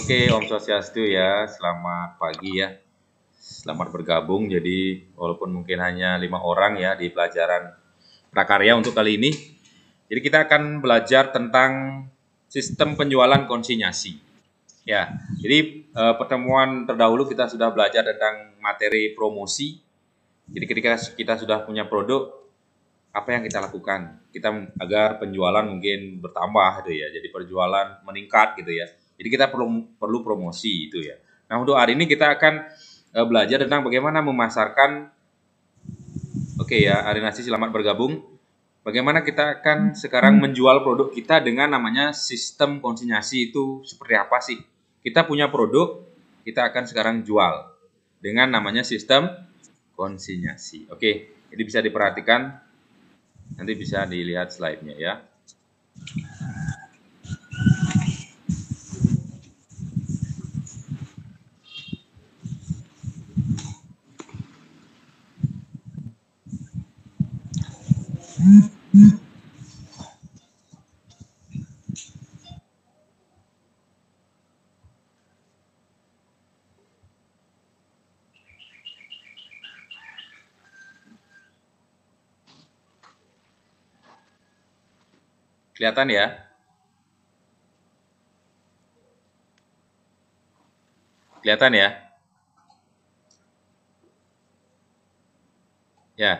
Oke, Om Swastiastu ya. Selamat pagi ya. Selamat bergabung. Jadi walaupun mungkin hanya 5 orang ya di pelajaran prakarya untuk kali ini. Jadi kita akan belajar tentang sistem penjualan konsinyasi. Ya, jadi pertemuan terdahulu kita sudah belajar tentang materi promosi. Jadi ketika kita sudah punya produk, apa yang kita lakukan? Kita agar penjualan mungkin bertambah gitu ya. Jadi penjualan meningkat gitu ya. Jadi kita perlu promosi itu ya. Nah, untuk hari ini kita akan belajar tentang bagaimana memasarkan. Oke ya, Arinasi selamat bergabung. Bagaimana kita akan sekarang menjual produk kita dengan namanya sistem konsinyasi itu seperti apa sih? Kita punya produk, kita akan sekarang jual dengan namanya sistem konsinyasi. Oke, jadi bisa diperhatikan, nanti bisa dilihat slide-nya ya. Kelihatan ya? Kelihatan ya? Ya.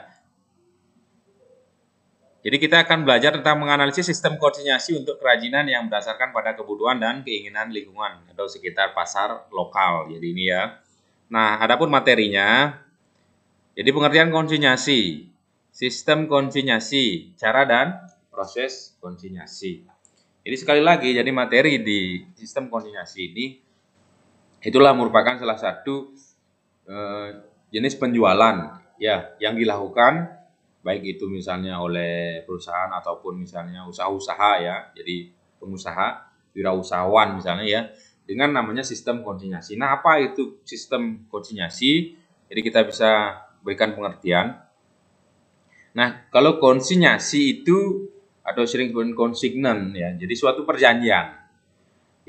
Jadi kita akan belajar tentang menganalisis sistem konsinyasi untuk kerajinan yang berdasarkan pada kebutuhan dan keinginan lingkungan atau sekitar pasar lokal. Jadi ini ya. Nah, adapun materinya, jadi pengertian konsinyasi, sistem konsinyasi, cara dan proses konsinyasi. Jadi sekali lagi, jadi materi di sistem konsinyasi ini itulah merupakan salah satu jenis penjualan ya yang dilakukan baik itu misalnya oleh perusahaan ataupun misalnya usaha-usaha ya, jadi pengusaha, wirausahawan misalnya ya, dengan namanya sistem konsinyasi. Nah, apa itu sistem konsinyasi? Jadi kita bisa berikan pengertian. Nah, kalau konsinyasi itu atau sering disebut konsignen ya, jadi suatu perjanjian.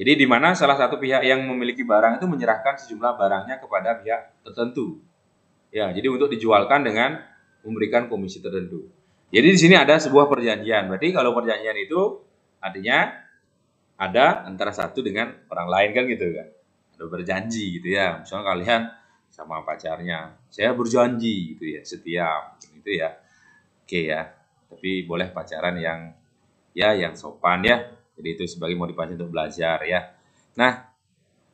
Jadi di mana salah satu pihak yang memiliki barang itu menyerahkan sejumlah barangnya kepada pihak tertentu. Ya, jadi untuk dijualkan dengan memberikan komisi tertentu. Jadi di sini ada sebuah perjanjian. Berarti kalau perjanjian itu artinya ada antara satu dengan orang lain kan gitu kan. Ada berjanji gitu ya. Misalnya kalian sama pacarnya, saya berjanji gitu ya, setia gitu ya. Oke ya. Tapi boleh pacaran yang sopan ya. Jadi itu sebagai motivasi untuk belajar ya. Nah,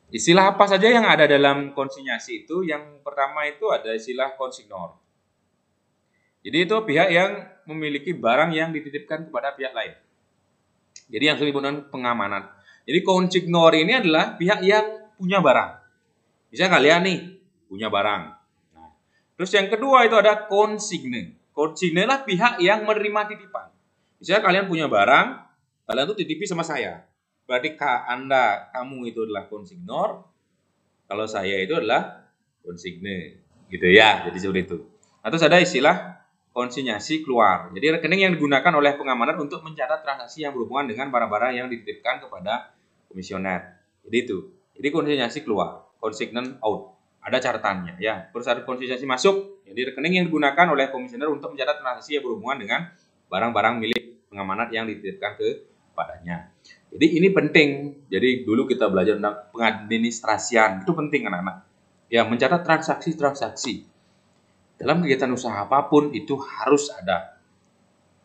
istilah apa saja yang ada dalam konsinyasi itu? Yang pertama itu ada istilah konsignor. Jadi itu pihak yang memiliki barang yang dititipkan kepada pihak lain. Jadi yang disebut dengan pengamanan. Jadi konsignor ini adalah pihak yang punya barang. Misalnya kalian nih punya barang. Nah, terus yang kedua itu ada konsigne. Konsigne lah pihak yang menerima titipan. Misalnya kalian punya barang, kalian tuh titipi sama saya. Berarti kamu itu adalah konsignor, kalau saya itu adalah konsigne, gitu ya. Jadi seperti itu. Atau ada istilah konsinyasi keluar. Jadi rekening yang digunakan oleh pengamanan untuk mencatat transaksi yang berhubungan dengan barang-barang yang dititipkan kepada komisioner. Jadi itu. Jadi konsinyasi keluar, consignment out. Ada catatannya ya. Terus ada konsinyasi masuk. Jadi rekening yang digunakan oleh komisioner untuk mencatat transaksi yang berhubungan dengan barang-barang milik pengamanan yang dititipkan kepadanya. Jadi ini penting. Jadi dulu kita belajar tentang pengadministrasian. Itu penting anak-anak. Ya, mencatat transaksi-transaksi. Dalam kegiatan usaha apapun itu harus ada.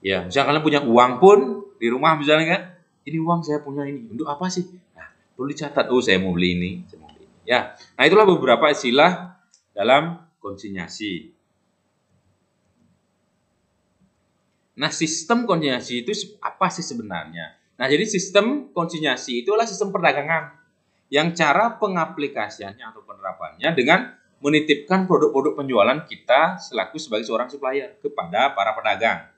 Ya, misalnya kalian punya uang pun di rumah misalnya kan, ini uang saya punya ini. Untuk apa sih? Nah, perlu dicatat. Oh, saya mau beli ini, saya mau beli ini. Ya. Nah, itulah beberapa istilah dalam konsinyasi. Nah, sistem konsinyasi itu apa sih sebenarnya? Nah, jadi sistem konsinyasi itu adalah sistem perdagangan yang cara pengaplikasiannya atau penerapannya dengan menitipkan produk-produk penjualan kita selaku sebagai seorang supplier kepada para pedagang.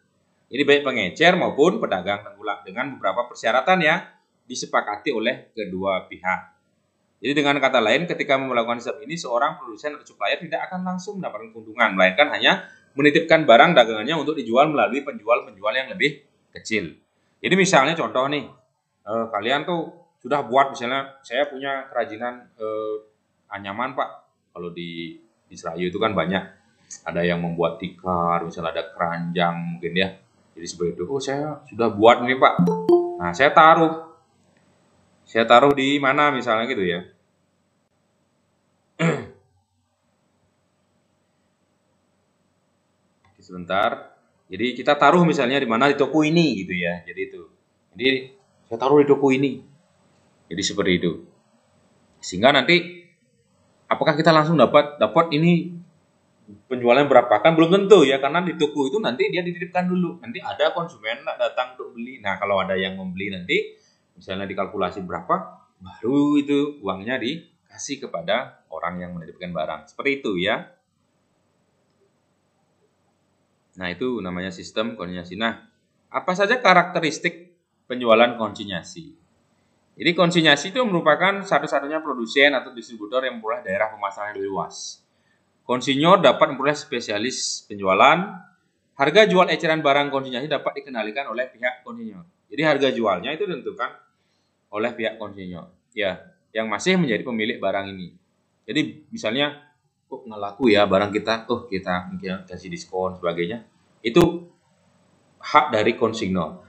Jadi baik pengecer maupun pedagang tengkulak dengan beberapa persyaratan yang disepakati oleh kedua pihak. Jadi dengan kata lain, ketika melakukan sistem ini, seorang produsen atau supplier tidak akan langsung mendapatkan keuntungan, melainkan hanya menitipkan barang dagangannya untuk dijual melalui penjual-penjual yang lebih kecil. Jadi misalnya contoh nih, kalian tuh sudah buat, misalnya saya punya kerajinan anyaman Pak, kalau di Serayu itu kan banyak, ada yang membuat tikar, misalnya ada keranjang mungkin ya, jadi seperti itu. Oh saya sudah buat ini Pak, nah saya taruh di mana misalnya gitu ya. Sebentar, jadi kita taruh misalnya di mana, di toko ini gitu ya, jadi itu, jadi saya taruh di toko ini, jadi seperti itu. Sehingga nanti apakah kita langsung dapat ini penjualan berapa, kan belum tentu ya, karena di toko itu nanti dia dititipkan dulu, nanti ada konsumen datang untuk beli. Nah kalau ada yang membeli nanti misalnya dikalkulasi berapa, baru itu uangnya dikasih kepada orang yang menitipkan barang, seperti itu ya. Nah itu namanya sistem konsinyasi. Nah apa saja karakteristik penjualan konsinyasi? Jadi konsinyasi itu merupakan satu-satunya produsen atau distributor yang memperoleh daerah pemasaran yang lebih luas. Konsinyor dapat memperoleh spesialis penjualan. Harga jual eceran barang konsinyasi dapat dikendalikan oleh pihak konsinyor. Jadi harga jualnya itu ditentukan oleh pihak konsinyor, ya, yang masih menjadi pemilik barang ini. Jadi misalnya, kok nggak laku ya barang kita, kita mungkin kasih diskon sebagainya, itu hak dari konsinyor.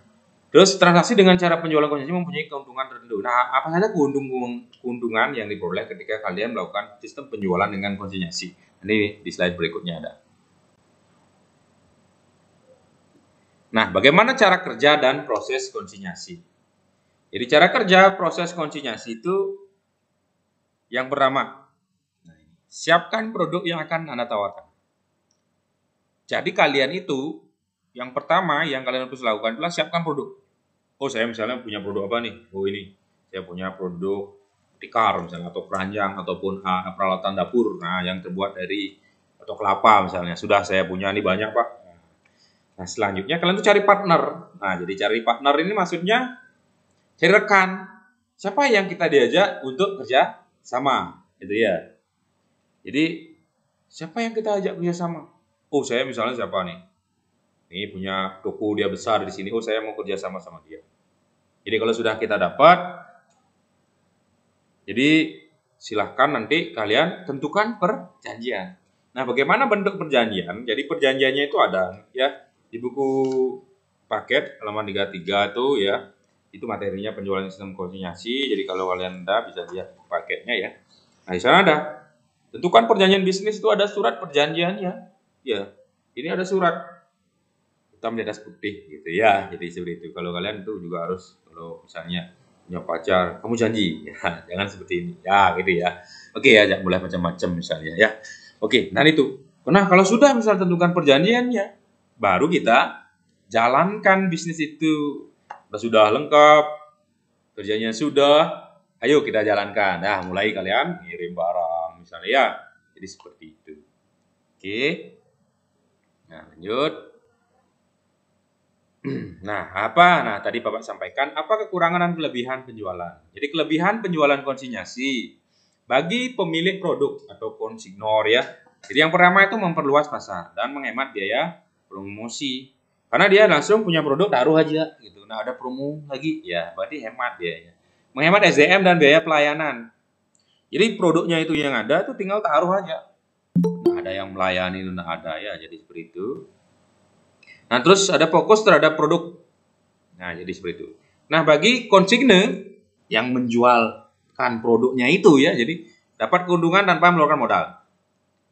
Terus transaksi dengan cara penjualan konsinyasi mempunyai keuntungan tertentu. Nah, apa saja keuntungan yang diperoleh ketika kalian melakukan sistem penjualan dengan konsinyasi? Ini di slide berikutnya ada. Nah, bagaimana cara kerja dan proses konsinyasi? Jadi cara kerja proses konsinyasi itu yang pertama, siapkan produk yang akan Anda tawarkan. Jadi kalian itu yang pertama yang kalian harus lakukan adalah siapkan produk. Oh saya misalnya punya produk apa nih? Oh ini saya punya produk tikar misalnya, atau keranjang, ataupun peralatan dapur. Nah yang terbuat dari atau kelapa misalnya. Sudah saya punya nih banyak Pak. Nah selanjutnya kalian tuh cari partner. Nah jadi cari partner ini maksudnya cari rekan. Siapa yang kita diajak untuk kerja sama, gitu ya. Jadi siapa yang kita ajak kerja sama? Oh saya misalnya siapa nih? Ini punya toko dia besar di sini. Oh saya mau kerja sama dia. Jadi kalau sudah kita dapat, jadi silahkan nanti kalian tentukan perjanjian. Nah, bagaimana bentuk perjanjian? Jadi perjanjiannya itu ada ya di buku paket halaman 33 itu ya. Itu materinya penjualan sistem konsinyasi. Jadi kalau kalian bisa lihat paketnya ya. Nah, di sana ada. Tentukan perjanjian bisnis, itu ada surat perjanjiannya. Ya. Ini ada surat hitam di atas putih gitu ya. Jadi seperti itu. Kalau kalian itu juga harus, kalau misalnya punya pacar, kamu janji ya, jangan seperti ini ya, gitu ya. Oke ya, jangan boleh macam-macam misalnya ya. Oke, nah itu. Nah kalau sudah misal tentukan perjanjiannya, baru kita jalankan bisnis itu. Sudah lengkap, perjanjian sudah, ayo kita jalankan. Nah mulai kalian ngirim barang misalnya ya. Jadi seperti itu. Oke. Nah lanjut. Nah, tadi Bapak sampaikan apa kekurangan dan kelebihan penjualan. Jadi kelebihan penjualan konsinyasi bagi pemilik produk atau konsignor ya. Jadi yang pertama itu memperluas pasar dan menghemat biaya promosi. Karena dia langsung punya produk, taruh aja gitu. Nah, ada promo lagi, ya berarti hemat biayanya. Menghemat SDM dan biaya pelayanan. Jadi produknya itu yang ada itu tinggal taruh aja. Nah, ada yang melayani, nah ada ya, jadi seperti itu. Nah, terus ada fokus terhadap produk. Nah, jadi seperti itu. Nah, bagi konsigne yang menjualkan produknya itu ya, jadi dapat keuntungan tanpa mengeluarkan modal.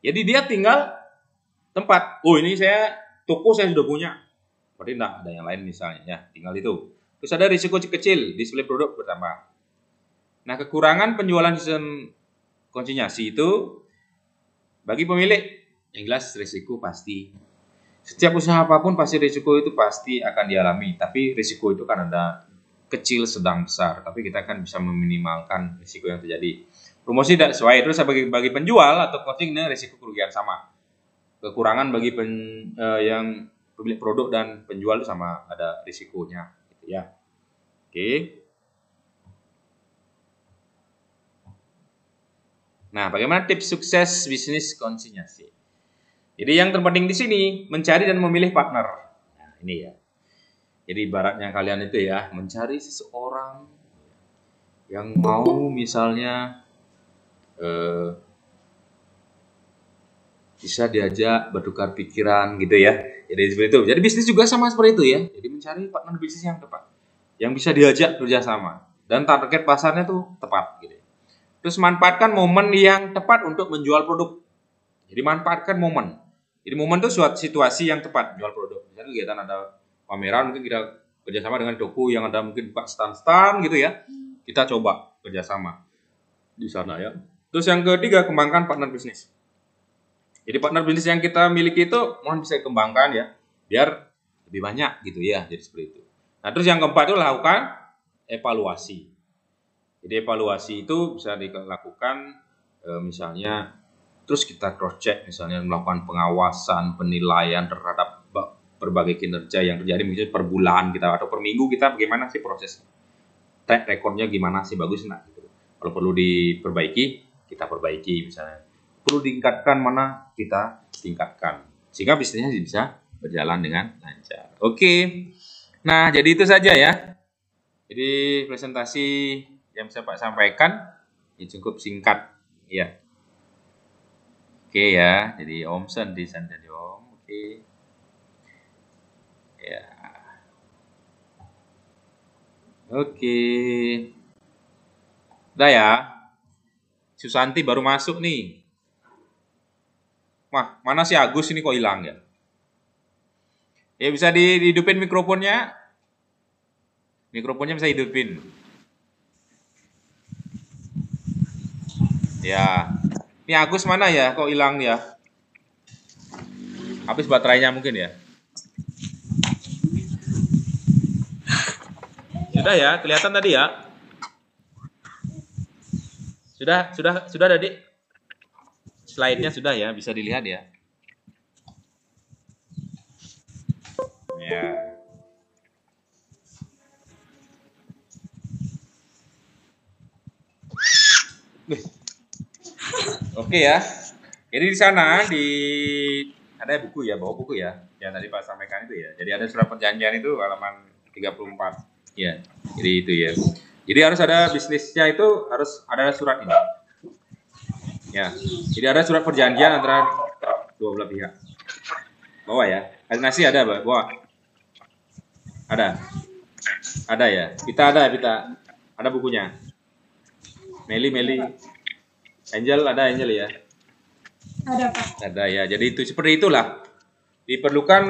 Jadi dia tinggal tempat. Oh, ini toko saya sudah punya. Berarti enggak ada yang lain misalnya ya, tinggal itu. Terus ada risiko kecil, display produk bertambah. Nah, kekurangan penjualan sistem konsinyasi itu bagi pemilik yang jelas risiko pasti. Setiap usaha apapun pasti risiko itu pasti akan dialami, tapi risiko itu kan ada kecil, sedang, besar. Tapi kita kan bisa meminimalkan risiko yang terjadi. Promosi tidak sesuai, terus bagi penjual atau konsigne risiko kerugian sama. Kekurangan bagi yang pemilik produk dan penjual itu sama, ada risikonya gitu ya. Oke. Nah, bagaimana tips sukses bisnis konsinyasi? Jadi yang terpenting di sini mencari dan memilih partner. Nah, ini ya. Jadi ibaratnya kalian itu ya mencari seseorang yang mau misalnya bisa diajak bertukar pikiran gitu ya. Jadi seperti itu. Jadi bisnis juga sama seperti itu ya. Jadi mencari partner bisnis yang tepat, yang bisa diajak kerjasama dan target pasarnya tuh tepat gitu. Terus manfaatkan momen yang tepat untuk menjual produk. Jadi manfaatkan momen. Jadi momen itu suatu situasi yang tepat menjual produk. Misalnya kegiatan ada pameran, mungkin kita kerjasama dengan toko yang ada mungkin buka stand-stand gitu ya. Kita coba kerjasama di sana ya. Terus yang ketiga, kembangkan partner bisnis. Jadi partner bisnis yang kita miliki itu mohon bisa dikembangkan ya, biar lebih banyak gitu ya. Jadi seperti itu. Nah terus yang keempat itu lakukan evaluasi. Jadi evaluasi itu bisa dilakukan misalnya terus kita cross check, misalnya melakukan pengawasan, penilaian terhadap berbagai kinerja yang terjadi misalnya per bulan kita atau per minggu kita bagaimana sih proses track recordnya gimana sih bagus nah gitu. Kalau perlu diperbaiki kita perbaiki misalnya. Perlu ditingkatkan mana kita tingkatkan sehingga bisnisnya bisa berjalan dengan lancar. Oke. Nah, jadi itu saja ya. Jadi presentasi yang bisa Pak sampaikan ini cukup singkat ya. Oke ya, jadi Om Sandi jadi Om. Oke. Ya. Oke. Udah ya. Susanti baru masuk nih. Wah, mana si Agus ini kok hilang ya? Ya bisa dihidupin mikrofonnya. Mikrofonnya bisa hidupin. Ya. Ini Agus mana ya? Kok hilang ya? Habis baterainya mungkin ya. Sudah ya, kelihatan tadi ya. Sudah tadi. Slide-nya sudah ya, bisa dilihat ya. Ya. Oke ya. Jadi di sana ada buku ya, bawa buku ya. Yang tadi Pak sampaikan itu ya. Jadi ada surat perjanjian itu halaman 34. Ya. Jadi itu ya. Jadi harus ada bisnisnya itu harus ada surat ini. Ya. Jadi ada surat perjanjian antara dua belah pihak. Bawa ya. Nasi ada, bawa. Ada. Ada ya. Kita ada bukunya. Meli. Angel ada ya? Ada Pak. Ada ya. Jadi itu seperti itulah. Diperlukan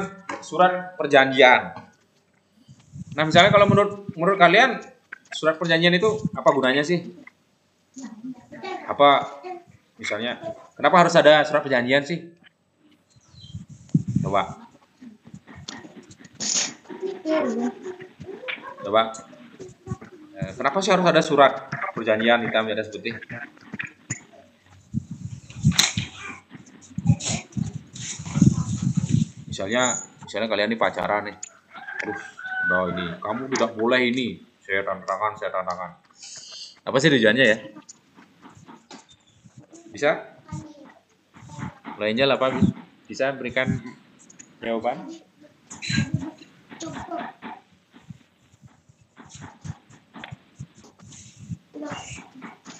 surat perjanjian. Nah misalnya kalau menurut kalian surat perjanjian itu apa gunanya sih? Apa misalnya kenapa harus ada surat perjanjian sih? Coba. Kenapa sih harus ada surat perjanjian hitam di atas putih? Misalnya kalian ini pacaran nih. Terus udah ini, kamu tidak boleh ini. Saya tantangan. Apa sih tujuannya ya? Bisa? Lainnya apa? Bisa berikan jawaban?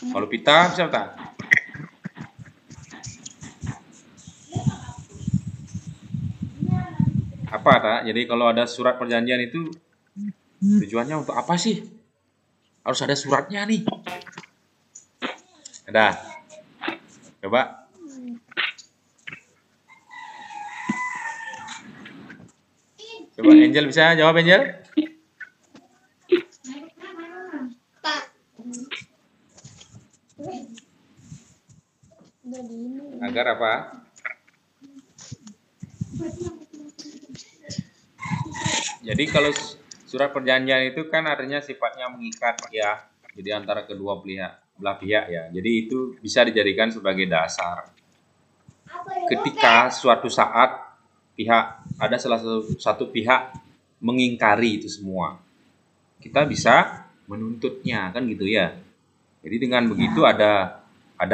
Kalau Pita bisa tak? Apa tak? Jadi kalau ada surat perjanjian itu tujuannya untuk apa sih? Harus ada suratnya nih. Ada. Coba. Coba Angel bisa jawab Angel? Agar apa? Jadi kalau surat perjanjian itu kan artinya sifatnya mengikat ya. Jadi antara kedua belah pihak ya. Jadi itu bisa dijadikan sebagai dasar. Ketika suatu saat ada salah satu pihak mengingkari itu semua, kita bisa menuntutnya kan gitu ya. Jadi dengan begitu ada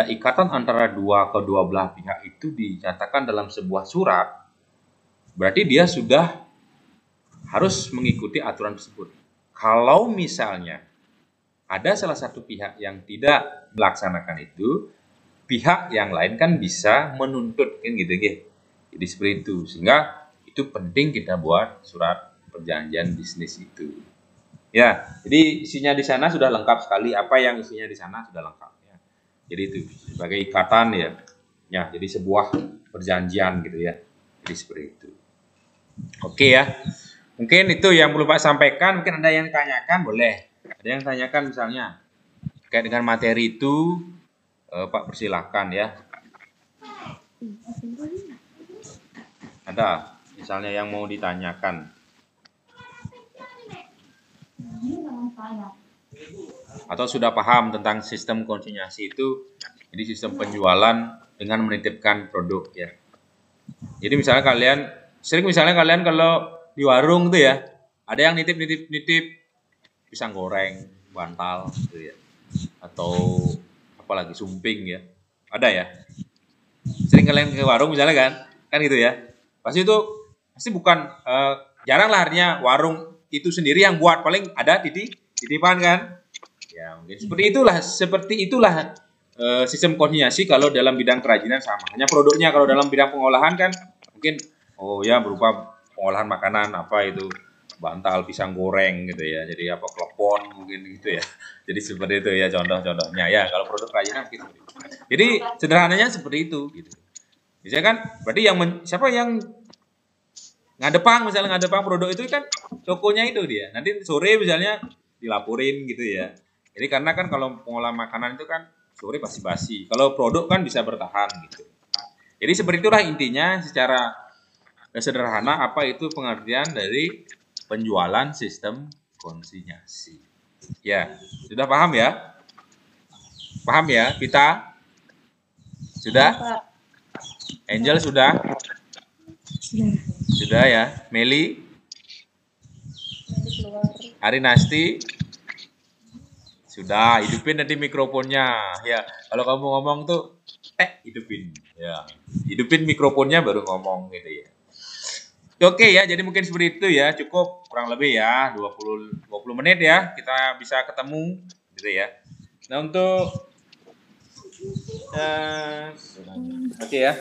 ikatan antara kedua belah pihak itu dinyatakan dalam sebuah surat, berarti dia sudah harus mengikuti aturan tersebut. Kalau misalnya ada salah satu pihak yang tidak melaksanakan itu, pihak yang lain kan bisa menuntut kan gitu ya. Jadi seperti itu. Sehingga itu penting kita buat surat perjanjian bisnis itu. Ya, jadi isinya di sana sudah lengkap sekali. Apa yang isinya di sana sudah lengkap ya. Jadi itu sebagai ikatan ya. Ya, jadi sebuah perjanjian gitu ya. Jadi seperti itu. Oke ya. Mungkin itu yang perlu Pak sampaikan. Mungkin ada yang tanyakan, boleh. Ada yang tanyakan misalnya terkait dengan materi itu, Pak persilahkan ya. Ada misalnya yang mau ditanyakan. Atau sudah paham tentang sistem konsinyasi itu, jadi sistem penjualan dengan menitipkan produk ya. Jadi misalnya kalian kalau di warung tuh ya, ada yang nitip pisang goreng, bantal gitu ya. Atau apalagi sumping ya. Ada ya. Sering kalian ke warung misalnya kan gitu ya. Pasti bukan jarang lah artinya warung itu sendiri yang buat, paling ada titipan kan. Ya, mungkin seperti itulah sistem konsinyasi kalau dalam bidang kerajinan sama. Hanya produknya kalau dalam bidang pengolahan kan mungkin berupa pengolahan makanan apa itu bantal pisang goreng gitu ya. Jadi apa klepon mungkin gitu ya. Jadi seperti itu ya contoh-contohnya ya. Kalau produk kerajinan gitu. Jadi sederhananya seperti itu gitu. Biasanya kan berarti siapa yang ngadepang produk itu kan tokonya itu dia. Nanti sore misalnya dilaporin gitu ya. Jadi karena kan kalau pengolahan makanan itu kan sore pasti basi. Kalau produk kan bisa bertahan gitu. Jadi seperti itulah intinya secara sederhana apa itu pengertian dari penjualan sistem konsinyasi. Ya, sudah paham ya? Paham ya, Vita? Sudah? Angel sudah? Sudah ya, Meli? Arinasti? Sudah, hidupin nanti mikrofonnya. Ya, kalau kamu ngomong tuh, hidupin. Ya, hidupin mikrofonnya baru ngomong gitu ya. Oke ya, jadi mungkin seperti itu ya, cukup kurang lebih ya 20 menit ya kita bisa ketemu gitu ya. Nah, untuk oke ya.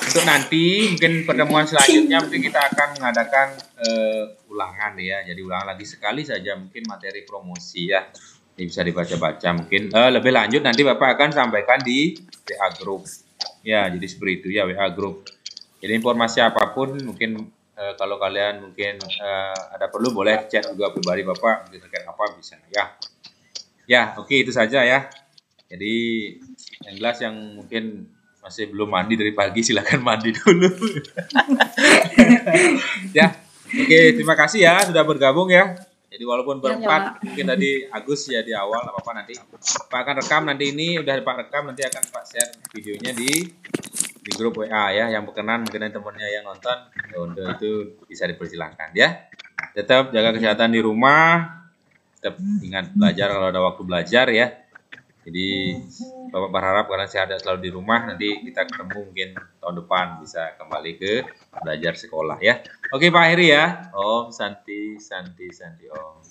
Untuk nanti mungkin pertemuan selanjutnya mungkin kita akan mengadakan ulangan ya. Jadi ulangan lagi sekali saja mungkin materi promosi ya. Ini bisa dibaca-baca mungkin lebih lanjut nanti Bapak akan sampaikan di WA group. Ya, jadi seperti itu ya WA group. Jadi informasi apapun mungkin kalau kalian mungkin ada perlu boleh chat juga pribadi Bapak mungkin terkait apa bisa ya. Ya, oke itu saja ya. Jadi yang jelas yang mungkin masih belum mandi dari pagi silakan mandi dulu. Ya. Oke, terima kasih ya sudah bergabung ya. Jadi walaupun berempat, mungkin tadi Agus ya di awal, apa-apa nanti Pak akan rekam nanti ini udah Pak rekam nanti akan Pak share videonya di grup WA ya. Yang berkenan mungkin temannya yang nonton, untuk itu bisa dipersilahkan ya. Tetap jaga kesehatan di rumah, tetap ingat belajar kalau ada waktu belajar ya. Jadi Bapak berharap karena saya ada selalu di rumah, nanti kita ketemu mungkin tahun depan bisa kembali ke belajar sekolah ya. Oke Pak Heri ya. Om Santi Om.